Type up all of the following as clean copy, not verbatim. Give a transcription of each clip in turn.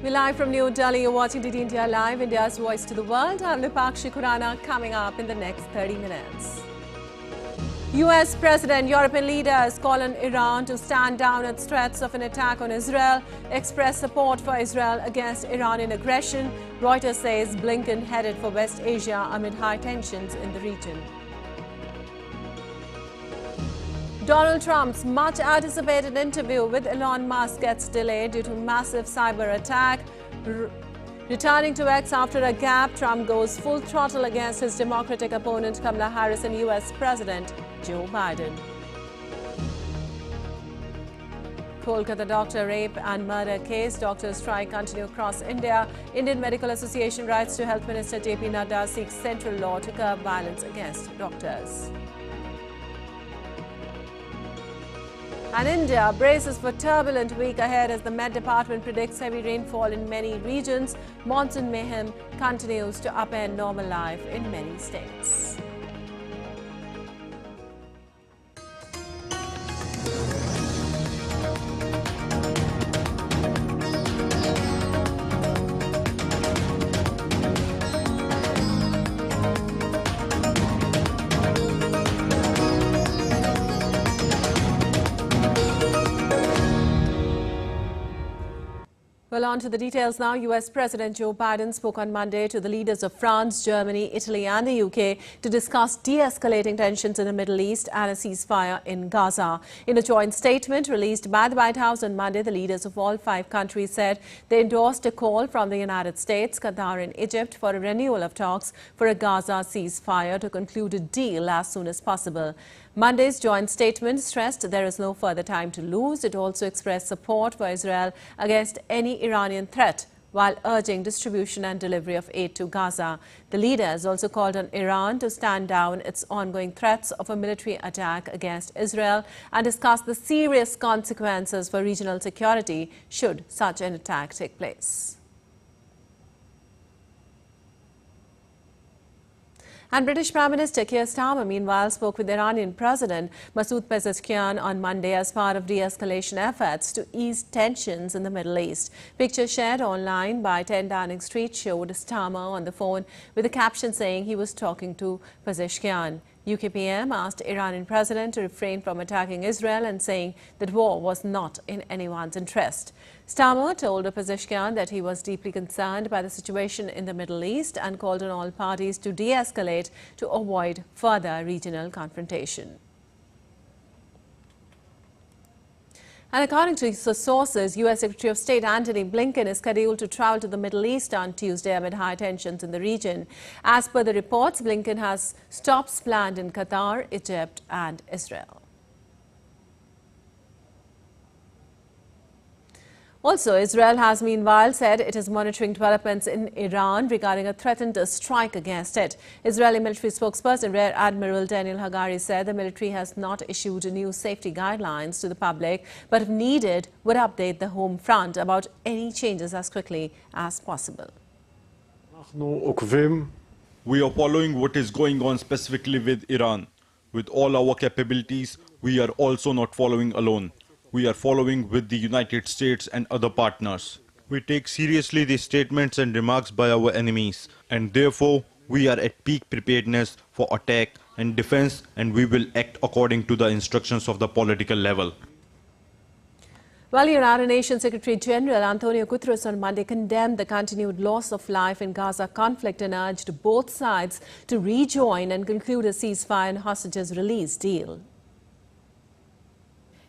We're live from New Delhi. You're watching DD India Live, India's voice to the world. I'm Lipakshi Khurana. Coming up in the next 30 minutes. US President, European leaders call on Iran to stand down at threats of an attack on Israel, express support for Israel against Iranian aggression. Reuters says Blinken headed for West Asia amid high tensions in the region. Donald Trump's much-anticipated interview with Elon Musk gets delayed due to massive cyber attack. Returning to X after a gap, Trump goes full throttle against his Democratic opponent Kamala Harris and US President Joe Biden. Kolkata doctor rape and murder case. Doctors' strike continue across India. Indian Medical Association writes to Health Minister JP Nadda seeks central law to curb violence against doctors. And India braces for turbulent week ahead as the Met Department predicts heavy rainfall in many regions. Monsoon mayhem continues to upend normal life in many states. Well, on to the details now. US President Joe Biden spoke on Monday to the leaders of France, Germany, Italy and the UK to discuss de-escalating tensions in the Middle East and a ceasefire in Gaza. In a joint statement released by the White House on Monday, the leaders of all 5 countries said they endorsed a call from the United States, Qatar and Egypt for a renewal of talks for a Gaza ceasefire to conclude a deal as soon as possible. Monday's joint statement stressed there is no further time to lose. It also expressed support for Israel against any Iranian threat while urging distribution and delivery of aid to Gaza. The leaders also called on Iran to stand down its ongoing threats of a military attack against Israel and discuss the serious consequences for regional security should such an attack take place. And British Prime Minister Keir Starmer, meanwhile, spoke with Iranian President Masoud Pezeshkian on Monday as part of de-escalation efforts to ease tensions in the Middle East. Pictures shared online by 10 Downing Street showed Starmer on the phone with a caption saying he was talking to Pezeshkian. UK PM asked Iranian President to refrain from attacking Israel and saying that war was not in anyone's interest. Starmer told Pezeshkian that he was deeply concerned by the situation in the Middle East and called on all parties to de-escalate to avoid further regional confrontation. And according to sources, U.S. Secretary of State Antony Blinken is scheduled to travel to the Middle East on Tuesday amid high tensions in the region. As per the reports, Blinken has stops planned in Qatar, Egypt and Israel. Also, Israel has meanwhile said it is monitoring developments in Iran regarding a threatened strike against it. Israeli military spokesperson Rear Admiral Daniel Hagari said the military has not issued new safety guidelines to the public, but if needed, would update the home front about any changes as quickly as possible. We are following what is going on specifically with Iran. With all our capabilities, we are also not following alone. We are following with the United States and other partners. We take seriously the statements and remarks by our enemies, and therefore we are at peak preparedness for attack and defense, and we will act according to the instructions of the political level. Well, United Nations Secretary General Antonio Guterres on Monday condemned the continued loss of life in Gaza conflict and urged both sides to rejoin and conclude a ceasefire and hostages release deal.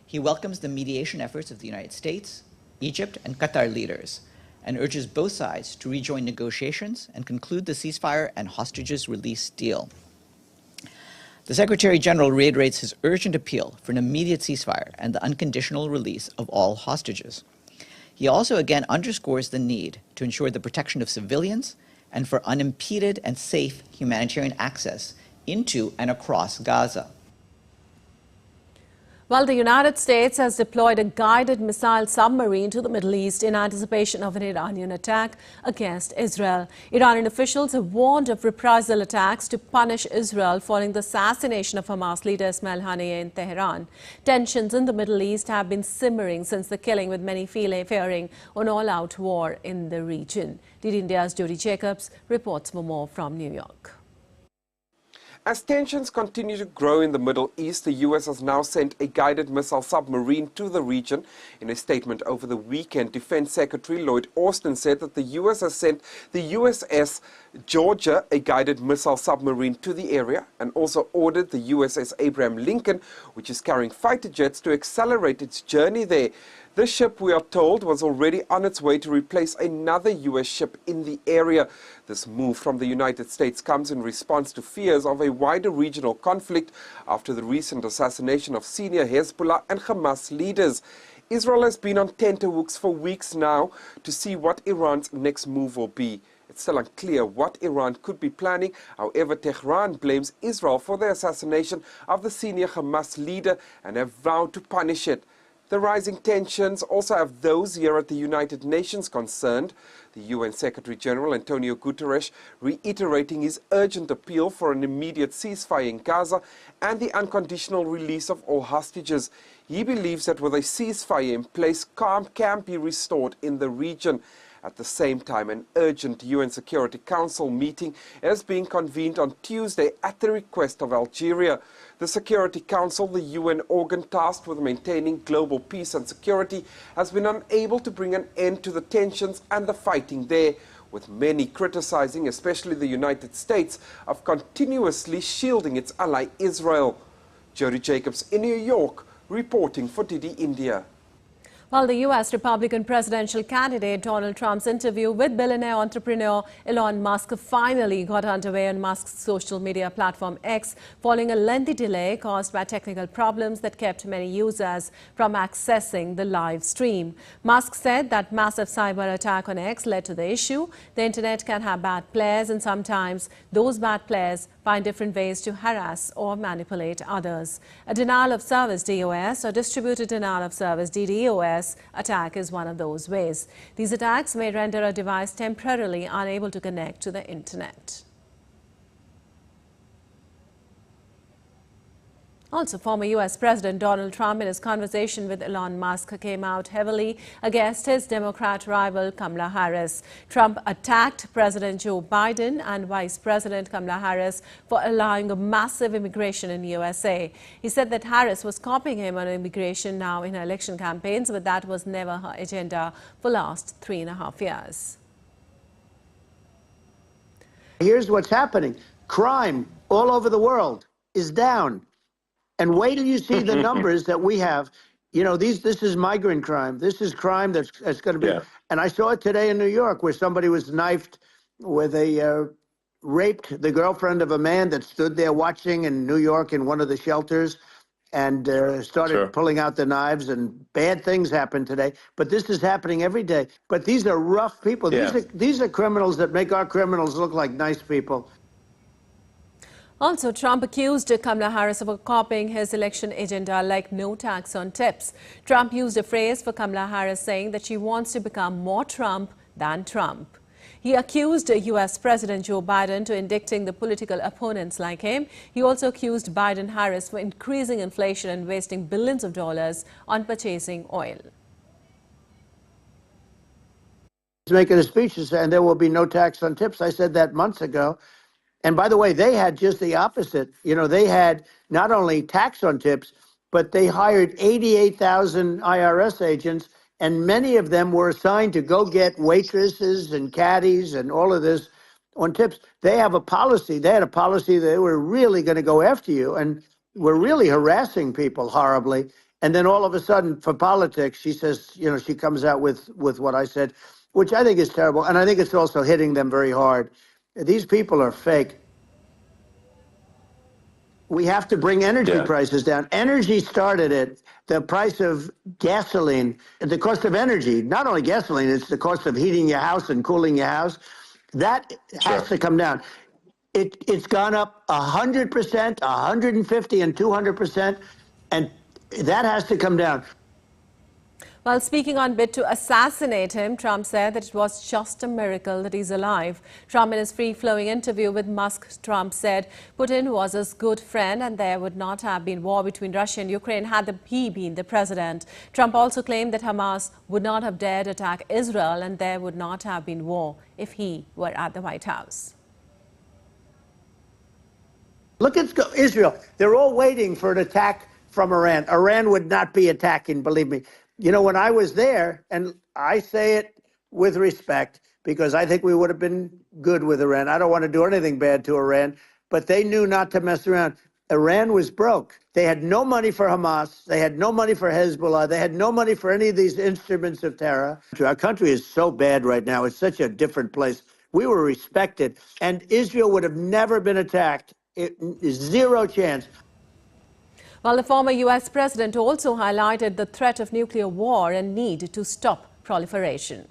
He welcomes the mediation efforts of the United States, Egypt, and Qatar leaders, and urges both sides to rejoin negotiations and conclude the ceasefire and hostages release deal. The Secretary General reiterates his urgent appeal for an immediate ceasefire and the unconditional release of all hostages. He also again underscores the need to ensure the protection of civilians and for unimpeded and safe humanitarian access into and across Gaza. Well, the United States has deployed a guided missile submarine to the Middle East in anticipation of an Iranian attack against Israel. Iranian officials have warned of reprisal attacks to punish Israel following the assassination of Hamas leader Ismail Haniyeh in Tehran. Tensions in the Middle East have been simmering since the killing, with many fearing an all-out war in the region. DD India's Jody Jacobs reports for more from New York. As tensions continue to grow in the Middle East, the U.S. has now sent a guided missile submarine to the region. In a statement over the weekend, Defense Secretary Lloyd Austin said that the U.S. has sent the USS Georgia, a guided missile submarine, to the area, and also ordered the USS Abraham Lincoln, which is carrying fighter jets, to accelerate its journey there. This ship, we are told, was already on its way to replace another U.S. ship in the area. This move from the United States comes in response to fears of a wider regional conflict after the recent assassination of senior Hezbollah and Hamas leaders. Israel has been on tenterhooks for weeks now to see what Iran's next move will be. It's still unclear what Iran could be planning. However, Tehran blames Israel for the assassination of the senior Hamas leader and have vowed to punish it. The rising tensions also have those here at the United Nations concerned. The UN Secretary General Antonio Guterres reiterating his urgent appeal for an immediate ceasefire in Gaza and the unconditional release of all hostages. He believes that with a ceasefire in place, calm can be restored in the region. At the same time, an urgent UN Security Council meeting is being convened on Tuesday at the request of Algeria. The Security Council, the UN organ tasked with maintaining global peace and security, has been unable to bring an end to the tensions and the fighting there, with many criticizing, especially the United States, of continuously shielding its ally Israel. Jody Jacobs in New York, reporting for DD India. Well, the U.S. Republican presidential candidate Donald Trump's interview with billionaire entrepreneur Elon Musk finally got underway on Musk's social media platform X following a lengthy delay caused by technical problems that kept many users from accessing the live stream. Musk said that massive cyber attack on X led to the issue. The internet can have bad players, and sometimes those bad players find different ways to harass or manipulate others. A denial of service DOS or distributed denial of service DDoS attack is one of those ways. These attacks may render a device temporarily unable to connect to the internet. Also, former U.S. President Donald Trump, in his conversation with Elon Musk, came out heavily against his Democrat rival Kamala Harris. Trump attacked President Joe Biden and Vice President Kamala Harris for allowing a massive immigration in the USA. He said that Harris was copying him on immigration now in her election campaigns, but that was never her agenda for the last 3.5 years. Here's what's happening. Crime all over the world is down. And wait till you see the numbers that we have. You know, this is migrant crime. This is crime that's going to be. Yeah. And I saw it today in New York, where somebody was knifed with raped the girlfriend of a man that stood there watching in New York in one of the shelters, and started pulling out the knives, and bad things happened today. But this is happening every day. But these are rough people. Yeah. These are criminals that make our criminals look like nice people. Also, Trump accused Kamala Harris of copying his election agenda like no tax on tips. Trump used a phrase for Kamala Harris, saying that she wants to become more Trump than Trump. He accused U.S. President Joe Biden to indicting the political opponents like him. He also accused Biden-Harris for increasing inflation and wasting billions of dollars on purchasing oil. He's making a speech and there will be no tax on tips. I said that months ago. And by the way, they had just the opposite. You know, they had not only tax on tips, but they hired 88,000 IRS agents, and many of them were assigned to go get waitresses and caddies and all of this on tips. They have a policy. They had a policy that they were really going to go after you, and were really harassing people horribly. And then all of a sudden, for politics, she says, you know, she comes out with what I said, which I think is terrible. And I think it's also hitting them very hard. These people are fake. We have to bring energy prices down. Energy started it. The price of gasoline, the cost of energy, not only gasoline, it's the cost of heating your house and cooling your house. That has to come down. It's gone up 100%, 150, and 200%. And That has to come down. While speaking on bid to assassinate him, Trump said that it was just a miracle that he's alive. Trump, in his free-flowing interview with Musk, Trump said Putin was his good friend and there would not have been war between Russia and Ukraine had he been the president. Trump also claimed that Hamas would not have dared attack Israel and there would not have been war if he were at the White House. Look at Israel. They're all waiting for an attack from Iran. Iran would not be attacking, believe me. You know, when I was there, and I say it with respect, because I think we would have been good with Iran. I don't want to do anything bad to Iran, but they knew not to mess around. Iran was broke. They had no money for Hamas. They had no money for Hezbollah. They had no money for any of these instruments of terror. Our country is so bad right now. It's such a different place. We were respected, and Israel would have never been attacked. Zero chance. While the former U.S. president also highlighted the threat of nuclear war and need to stop proliferation.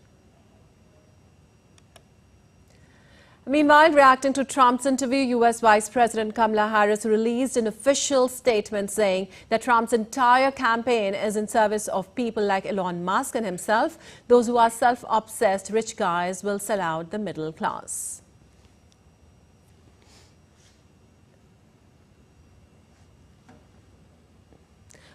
Meanwhile, reacting to Trump's interview, U.S. Vice President Kamala Harris released an official statement saying that Trump's entire campaign is in service of people like Elon Musk and himself. Those who are self-obsessed rich guys will sell out the middle class.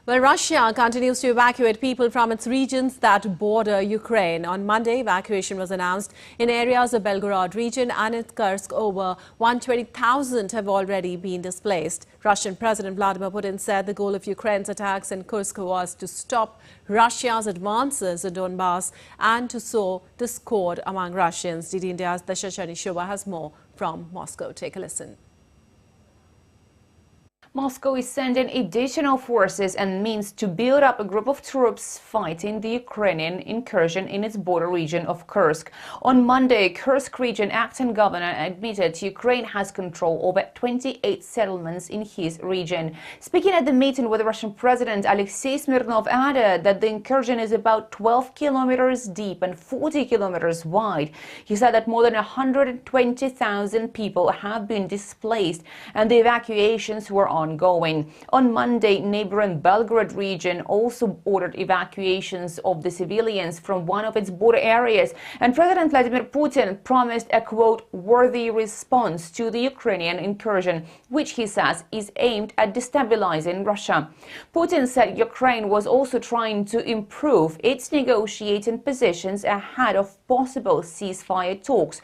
Well, Russia continues to evacuate people from its regions that border Ukraine. On Monday, evacuation was announced in areas of Belgorod region and in Kursk. Over 120,000 have already been displaced. Russian President Vladimir Putin said the goal of Ukraine's attacks in Kursk was to stop Russia's advances in Donbass and to sow discord among Russians. DD India's Dasha Chanishova has more from Moscow. Take a listen. Moscow is sending additional forces and means to build up a group of troops fighting the Ukrainian incursion in its border region of Kursk. On Monday, Kursk region acting governor admitted Ukraine has control over 28 settlements in his region. Speaking at the meeting with Russian President, Alexei Smirnov added that the incursion is about 12 kilometers deep and 40 kilometers wide. He said that more than 120,000 people have been displaced and the evacuations were ongoing. On Monday, neighboring Belgorod region also ordered evacuations of the civilians from one of its border areas, and President Vladimir Putin promised a, quote, worthy response to the Ukrainian incursion, which he says is aimed at destabilizing Russia. Putin said Ukraine was also trying to improve its negotiating positions ahead of possible ceasefire talks.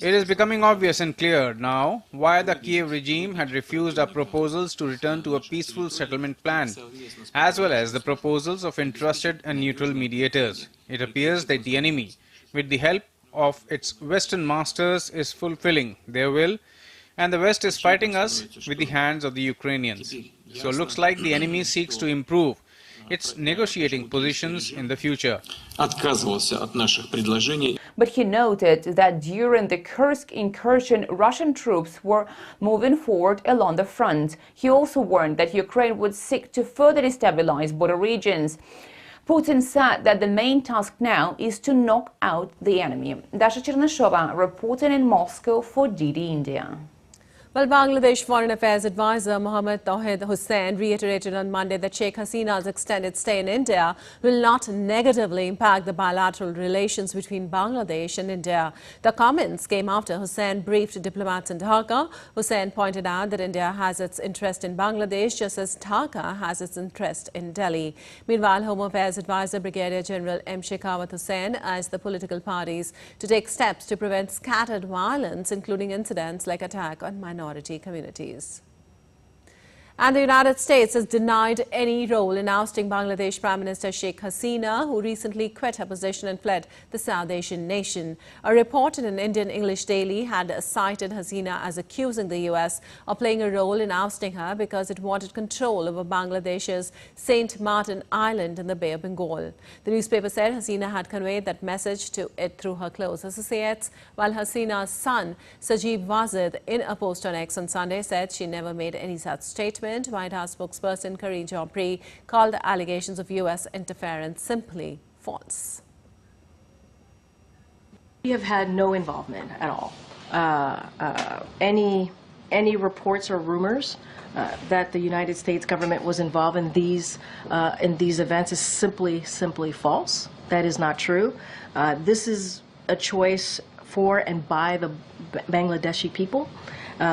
It is becoming obvious and clear now why the Kiev regime had refused our proposals to return to a peaceful settlement plan, as well as the proposals of entrusted and neutral mediators. It appears that the enemy, with the help of its Western masters, is fulfilling their will, and the West is fighting us with the hands of the Ukrainians. So it looks like the enemy seeks to improve its negotiating positions in the future. But he noted that during the Kursk incursion, Russian troops were moving forward along the front. He also warned that Ukraine would seek to further destabilize border regions. Putin said that the main task now is to knock out the enemy. Dasha Cherneshova reporting in Moscow for DD India. Well, Bangladesh Foreign Affairs Advisor Mohammad Tawhid Hussain reiterated on Monday that Sheikh Hasina's extended stay in India will not negatively impact the bilateral relations between Bangladesh and India. The comments came after Hussain briefed diplomats in Dhaka. Hussain pointed out that India has its interest in Bangladesh just as Dhaka has its interest in Delhi. Meanwhile, Home Affairs Advisor Brigadier General M. Shekhawat Hussain asked the political parties to take steps to prevent scattered violence, including incidents like attack on minority communities. And the United States has denied any role in ousting Bangladesh Prime Minister Sheikh Hasina, who recently quit her position and fled the South Asian nation. A report in an Indian English daily had cited Hasina as accusing the U.S. of playing a role in ousting her because it wanted control over Bangladesh's St. Martin Island in the Bay of Bengal. The newspaper said Hasina had conveyed that message to it through her close associates, while Hasina's son, Sajib Wazid, in a post on X on Sunday, said she never made any such statement. White House spokesperson Karine Jean-Pierre called the allegations of U.S. interference simply false. We have had no involvement at all. Any reports or rumors that the United States government was involved in these events is simply false. That is not true. This is a choice for and by the Bangladeshi people.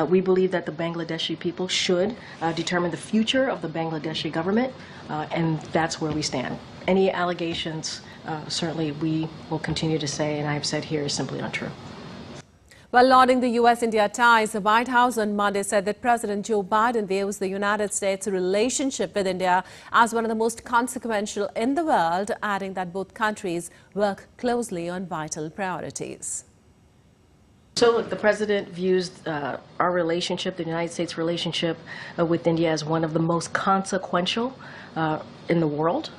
We believe that the Bangladeshi people should determine the future of the Bangladeshi government, and that's where we stand. Any allegations, certainly we will continue to say, and I have said here, is simply untrue. While lauding the U.S.-India ties, the White House on Monday said that President Joe Biden views the United States' relationship with India as one of the most consequential in the world, adding that both countries work closely on vital priorities. So, look, the President views our relationship, the United States' relationship with India, as one of the most consequential in the world.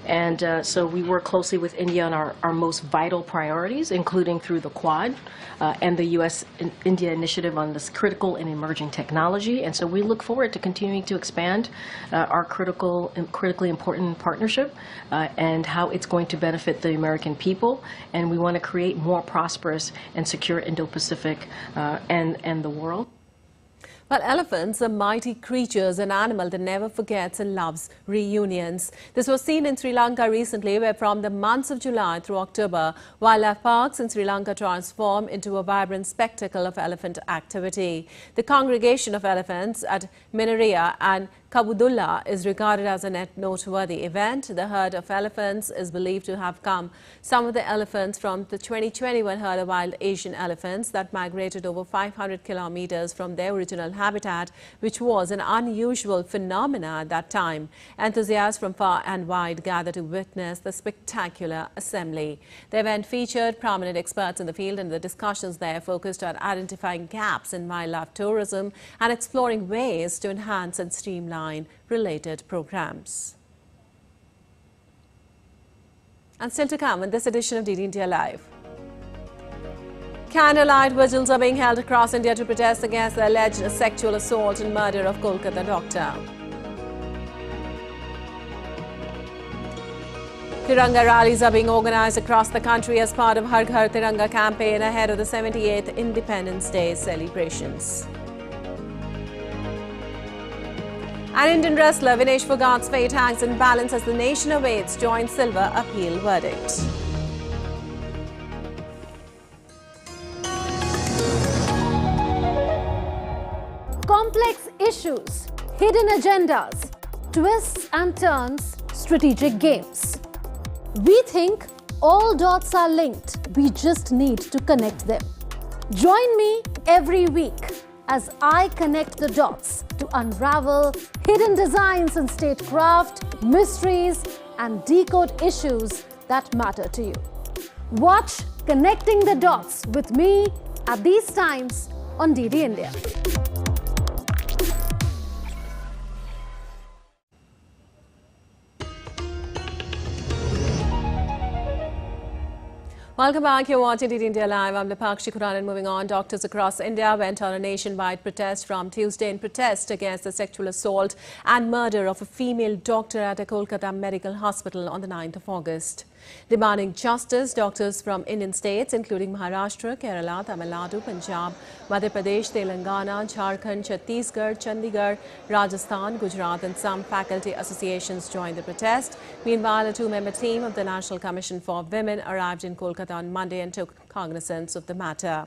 And so we work closely with India on our most vital priorities, including through the Quad and the U.S.-India initiative on this critical and emerging technology. And so we look forward to continuing to expand our critically important partnership and how it's going to benefit the American people. And we want to create more prosperous and secure Indo-Pacific and the world. But elephants are mighty creatures, an animal that never forgets and loves reunions. This was seen in Sri Lanka recently, where from the months of July through October, wildlife parks in Sri Lanka transform into a vibrant spectacle of elephant activity. The congregation of elephants at Minaria and Kabudulla is regarded as a noteworthy event. The herd of elephants is believed to have come some of the elephants from the 2021 herd of wild Asian elephants that migrated over 500 kilometers from their original habitat, which was an unusual phenomenon at that time. Enthusiasts from far and wide gathered to witness the spectacular assembly. The event featured prominent experts in the field, and the discussions there focused on identifying gaps in wildlife tourism and exploring ways to enhance and streamline related programs. And still to come in this edition of DD India Live. Candlelight vigils are being held across India to protest against the alleged sexual assault and murder of Kolkata doctor. Tiranga rallies are being organized across the country as part of Har Ghar Tiranga campaign ahead of the 78th Independence Day celebrations. An Indian wrestler, Vinesh Phogat's fate hangs in balance as the nation awaits joint silver appeal verdict. Complex issues, hidden agendas, twists and turns, strategic games. We think all dots are linked. We just need to connect them. Join me every week as I connect the dots to unravel hidden designs in statecraft, mysteries, and decode issues that matter to you. Watch Connecting the Dots with me at these times on DD India. Welcome back. You're watching DD India Live. I'm Lipakshi Kuran, and moving on, doctors across India went on a nationwide protest from Tuesday in protest against the sexual assault and murder of a female doctor at a Kolkata medical hospital on the 9th of August. Demanding justice, doctors from Indian states including Maharashtra, Kerala, Tamil Nadu, Punjab, Madhya Pradesh, Telangana, Jharkhand, Chhattisgarh, Chandigarh, Rajasthan, Gujarat and some faculty associations joined the protest. Meanwhile, a two-member team of the National Commission for Women arrived in Kolkata on Monday and took cognizance of the matter.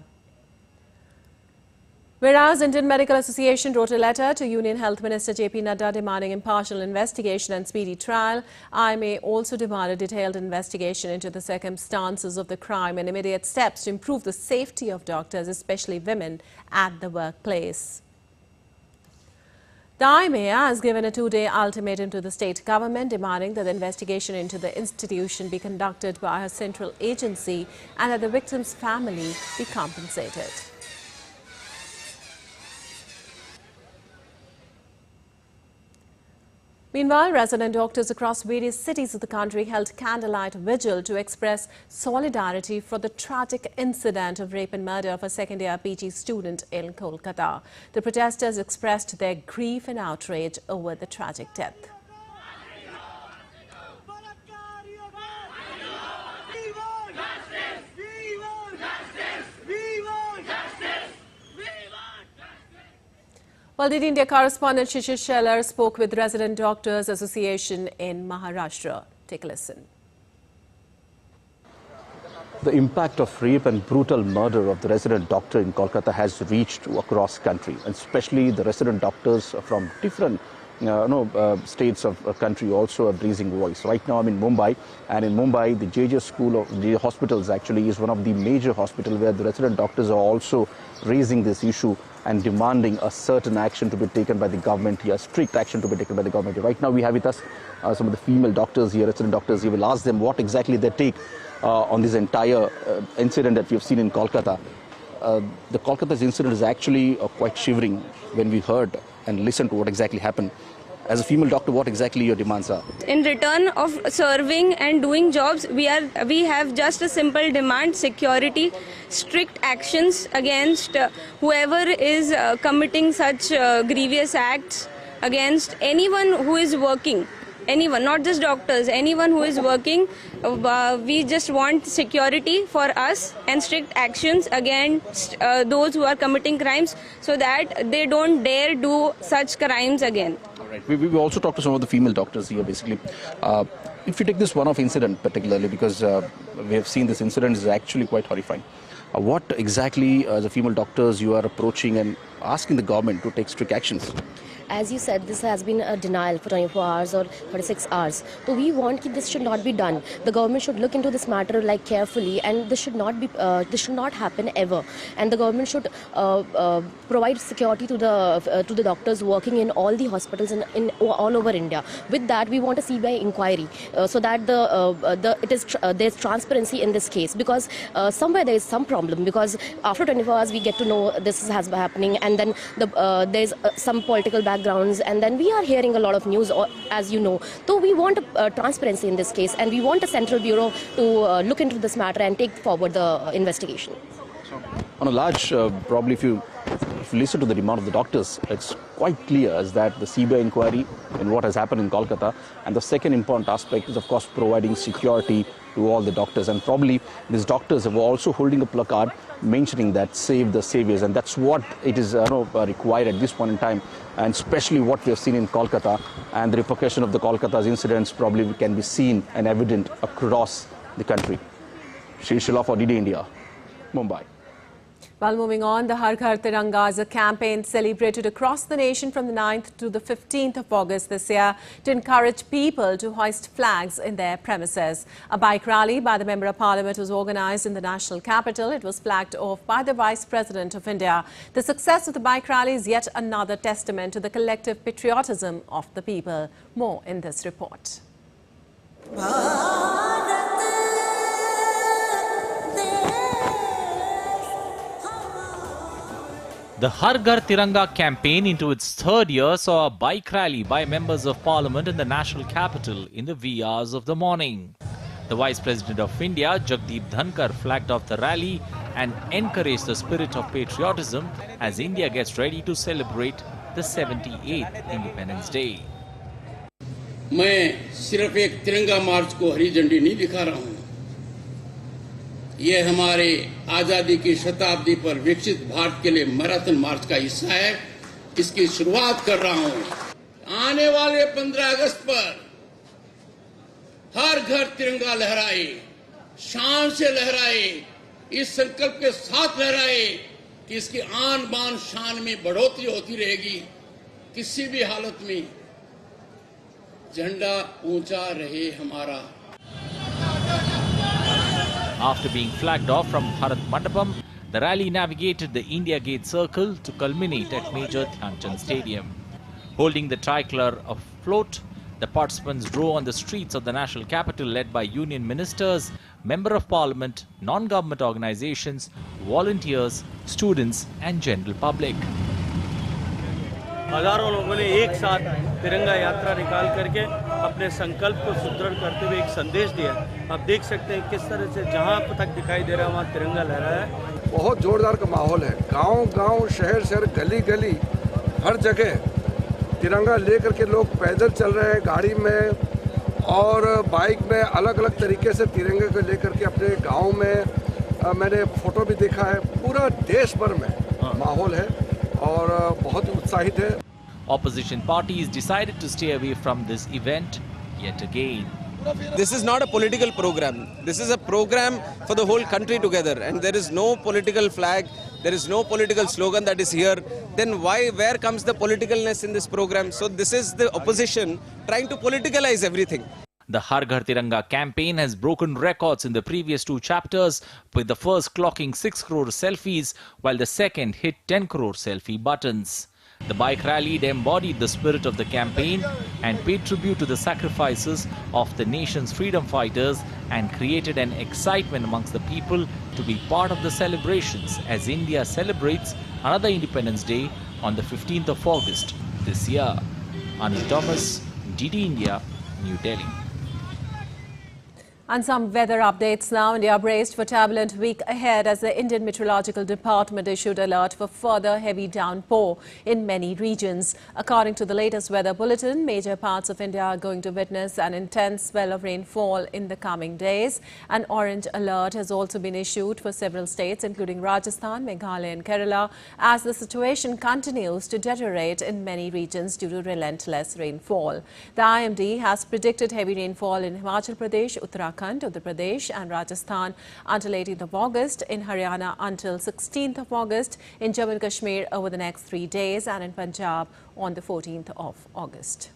Whereas Indian Medical Association wrote a letter to Union Health Minister J.P. Nadda demanding impartial investigation and speedy trial, IMA also demanded detailed investigation into the circumstances of the crime and immediate steps to improve the safety of doctors, especially women, at the workplace. The IMA has given a two-day ultimatum to the state government demanding that the investigation into the institution be conducted by a central agency and that the victim's family be compensated. Meanwhile, resident doctors across various cities of the country held candlelight vigil to express solidarity for the tragic incident of rape and murder of a second-year PG student in Kolkata. The protesters expressed their grief and outrage over the tragic death. Well, the India correspondent Shishir Sheller spoke with Resident Doctors Association in Maharashtra. Take a listen. The impact of rape and brutal murder of the resident doctor in Kolkata has reached across country, and especially the resident doctors from different states of a country also have raising voice. Right now I'm in Mumbai, and in Mumbai the JJ School of the hospitals actually is one of the major hospitals where the resident doctors are also raising this issue and demanding a certain action to be taken by the government here, strict action to be taken by the government here. Right now we have with us some of the female doctors here, resident doctors here. We'll ask them what exactly they take on this entire incident that we have seen in Kolkata. The Kolkata's incident is actually quite shivering when we heard and listened to what exactly happened. As a female doctor, what exactly your demands are? In return of serving and doing jobs, we have just a simple demand: security, strict actions against whoever is committing such grievous acts against anyone who is working. Anyone, not just doctors, anyone who is working. We just want security for us and strict actions against those who are committing crimes, so that they don't dare do such crimes again. All right. We also talked to some of the female doctors here, basically. If you take this one-off incident particularly, because we have seen this incident is actually quite horrifying. What exactly, as a female doctors, you are approaching and asking the government to take strict actions? As you said, this has been a denial for 24 hours or 46 hours. So we want that this should not be done. The government should look into this matter carefully, and this should not be. This should not happen ever. And the government should provide security to the doctors working in all the hospitals in all over India. With that, we want a CBI inquiry so that there's transparency in this case, because somewhere there is some problem. Because after 24 hours, we get to know this has been happening, and then there's some political backgrounds, and then we are hearing a lot of news, as you know. So we want transparency in this case, and we want a central bureau to look into this matter and take forward the investigation. On a large, probably if you listen to the demand of the doctors, it's quite clear as that the CBI inquiry in what has happened in Kolkata, and the second important aspect is of course providing security to all the doctors, and probably these doctors are also holding a placard mentioning that save the saviors, and that's what it is required at this point in time, and especially what we have seen in Kolkata, and the repercussion of the Kolkata's incidents probably can be seen and evident across the country. Shishila for DD India, Mumbai. While moving on, the Har Ghar Tiranga is a campaign celebrated across the nation from the 9th to the 15th of August this year to encourage people to hoist flags in their premises. A bike rally by the Member of Parliament was organized in the national capital. It was flagged off by the Vice President of India. The success of the bike rally is yet another testament to the collective patriotism of the people. More in this report. The Har Ghar Tiranga campaign into its third year saw a bike rally by members of parliament in the national capital in the wee hours of the morning. The Vice President of India, Jagdeep Dhankar, flagged off the rally and encouraged the spirit of patriotism as India gets ready to celebrate the 78th Independence Day. मैं सिर्फ एक तिरंगा मार्च को हरी झंडी नहीं दिखा रहा हूं। ये हमारे आजादी की शताब्दी पर विकसित भारत के लिए मैराथन मार्च का हिस्सा है। इसकी शुरुआत कर रहा हूं। आने वाले 15 अगस्त पर हर घर तिरंगा लहराए, शान से लहराए, इस संकल्प के साथ लहराए कि इसकी आन बान शान में बढ़ोतरी होती रहेगी। किसी भी हालत में झंडा ऊंचा रहे हमारा। After being flagged off from Bharat Mandapam, the rally navigated the India Gate Circle to culminate at Major Dhyan Chand Stadium. Holding the tricolor afloat, the participants drove on the streets of the national capital led by union ministers, Member of Parliament, non-government organizations, volunteers, students and general public. हजारों लोगों ने एक साथ तिरंगा यात्रा निकाल करके अपने संकल्प को सुदृढ़ करते हुए एक संदेश दिया। आप देख सकते हैं किस तरह से जहां तक दिखाई दे रहा है वहां तिरंगा लहरा है। बहुत जोरदार का माहौल है। गांव-गांव, शहर-शहर, गली-गली, हर जगह तिरंगा लेकर के लोग पैदल चल रहे हैं, गाड़ी में और बाइक में, अलग-अलग तरीके से तिरंगे को लेकर के अपने गाँव में। मैंने फोटो भी देखा है। पूरा देश भर में माहौल है और बहुत ही उत्साहित है। Opposition parties decided to stay away from this event yet again. This is not a political program. This is a program for the whole country together, and there is no political flag, there is no political slogan that is here. Then where comes the politicalness in this program? So this is the opposition trying to politicalize everything. The Har Ghar Tiranga campaign has broken records in the previous two chapters, with the first clocking 6 crore selfies, while the second hit 10 crore selfie buttons. The bike rally embodied the spirit of the campaign and paid tribute to the sacrifices of the nation's freedom fighters and created an excitement amongst the people to be part of the celebrations as India celebrates another Independence Day on the 15th of August this year. Anil Thomas, DD India, New Delhi. And some weather updates now. India braced for turbulent week ahead as the Indian Meteorological Department issued alert for further heavy downpour in many regions. According to the latest weather bulletin, major parts of India are going to witness an intense spell of rainfall in the coming days. An orange alert has also been issued for several states, including Rajasthan, Meghalaya and Kerala, as the situation continues to deteriorate in many regions due to relentless rainfall. The IMD has predicted heavy rainfall in Himachal Pradesh, Uttarakhand, Uttar Pradesh and Rajasthan until 18th of August, in Haryana until 16th of August, in Jammu and Kashmir over the next 3 days, and in Punjab on the 14th of August.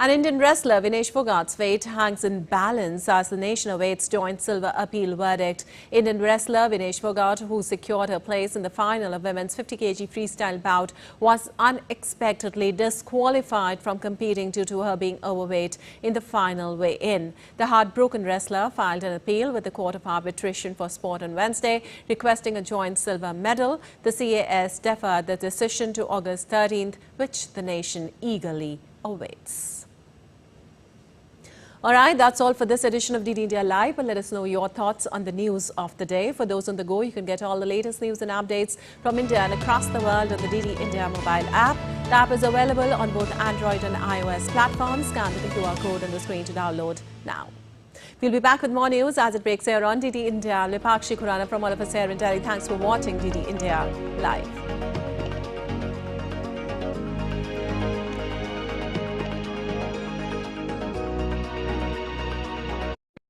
An Indian wrestler, Vinesh Phogat's fate hangs in balance as the nation awaits joint silver appeal verdict. Indian wrestler Vinesh Phogat, who secured her place in the final of women's 50 kg freestyle bout, was unexpectedly disqualified from competing due to her being overweight in the final weigh-in. The heartbroken wrestler filed an appeal with the Court of Arbitration for Sport on Wednesday, requesting a joint silver medal. The CAS deferred the decision to August 13th, which the nation eagerly awaits. All right, that's all for this edition of DD India Live. But let us know your thoughts on the news of the day. For those on the go, you can get all the latest news and updates from India and across the world on the DD India mobile app. The app is available on both Android and iOS platforms. Scan the QR code on the screen to download now. We'll be back with more news as it breaks here on DD India. I'm Lipakshi Khurana from all of us here in Delhi. Thanks for watching DD India Live.